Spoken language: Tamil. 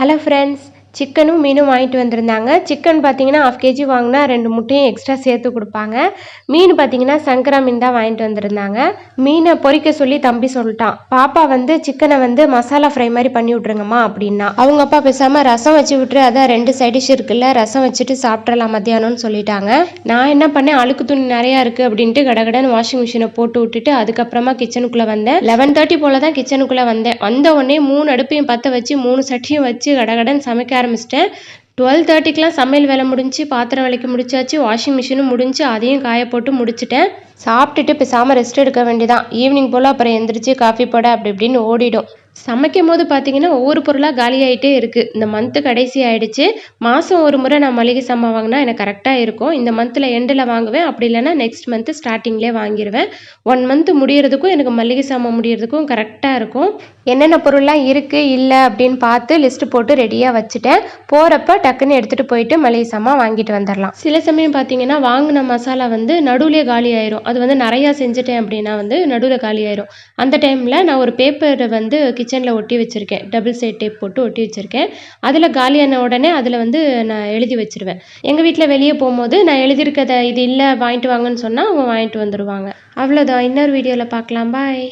ஹலோ ஃப்ரெண்ட்ஸ், சிக்கனும் மீனும் வாங்கிட்டு வந்திருந்தாங்க. சிக்கன் பார்த்தீங்கன்னா 1/2 kg வாங்கினா 2 முட்டையும் எக்ஸ்ட்ரா சேர்த்து கொடுப்பாங்க. மீன் பார்த்தீங்கன்னா சங்கரா மீன் தான் வாங்கிட்டு வந்திருந்தாங்க. மீனை பொரிக்க சொல்லி தம்பி சொல்லிட்டான். பாப்பா வந்து சிக்கனை வந்து மசாலா ஃப்ரை மாதிரி பண்ணி விட்ருங்கம்மா அப்படின்னா. அவங்க அப்பா பேசாமல் ரசம் வச்சு விட்டுரு, அதான் 2 சைட் டிஷ் இருக்குல்ல, ரசம் வச்சுட்டு சாப்பிட்றலாம் மத்தியானம்னு சொல்லிட்டாங்க. நான் என்ன பண்ணேன், அழுக்கு துணி நிறையா இருக்குது அப்படின்ட்டு கடகடன்னு வாஷிங் மிஷினை போட்டு விட்டுட்டு அதுக்கப்புறமா கிச்சனுக்குள்ளே வந்தேன். 11:30 போல தான் கிச்சனுக்குள்ளே வந்தேன். வந்த உடனே 3 அடுப்பையும் பற்ற வச்சு 3 சட்டியும் வச்சு கடகடன்னு சமைக்க ஆரம்பிச்சிட்டேன். 12:30க்கெலாம் சமையல் வேலை முடிஞ்சு, பாத்திரம் விளக்கி முடிச்சாச்சு, வாஷிங் மிஷினும் முடிஞ்சு, அதையும் காய போட்டு முடிச்சிட்டேன். சாப்பிட்டுட்டு பேசாமல் ரெஸ்ட் எடுக்க வேண்டியதான். ஈவினிங் போல் அப்புறம் எந்திரிச்சு காஃபி போட அப்படி இப்படின்னு ஓடிடும். சமைக்கும் போது பார்த்தீங்கன்னா ஒவ்வொரு பொருளாக காலியாகிட்டே இருக்குது. இந்த மந்த்து கடைசி ஆகிடுச்சு. மாதம் ஒரு முறை நான் மளிகை சாமான் வாங்கினா எனக்கு கரெக்டாக இருக்கும். இந்த மந்தில் எண்டில் வாங்குவேன், அப்படி இல்லைன்னா நெக்ஸ்ட் மந்த்து ஸ்டார்டிங்லேயே வாங்கிடுவேன். 1 மந்த்து முடியறதுக்கும் எனக்கு மளிகை சாமான் முடியறதுக்கும் கரெக்டாக இருக்கும். என்னென்ன பொருள்லாம் இருக்குது இல்லை அப்படின்னு பார்த்து லிஸ்ட்டு போட்டு ரெடியாக வச்சுட்டேன். போகிறப்ப டக்குன்னு எடுத்துகிட்டு போயிட்டு மளிகை சாமான் வாங்கிட்டு வந்துடலாம். சில சமயம் பார்த்தீங்கன்னா வாங்கின மசாலா வந்து நடுவுலேயே காலி ஆயிரும். அது வந்து நிறையா செஞ்சுட்டேன் அப்படின்னா வந்து நடுவில் காலி ஆயிரும். அந்த டைமில் நான் ஒரு பேப்பரை வந்து கிச்சனில் ஒட்டி வச்சுருக்கேன். டபுள் சைட் டேப் போட்டு ஒட்டி வச்சுருக்கேன். அதில் காலியான உடனே அதில் வந்து நான் எழுதி வச்சுருவேன். எங்கள் வீட்டில் வெளியே போகும்போது நான் எழுதியிருக்கதை இது இல்லை வாங்கிட்டு வாங்கன்னு சொன்னால் அவங்க வாங்கிட்டு வந்துடுவாங்க. அவ்வளோதான். இன்னொரு வீடியோவில் பார்க்கலாம். பாய்.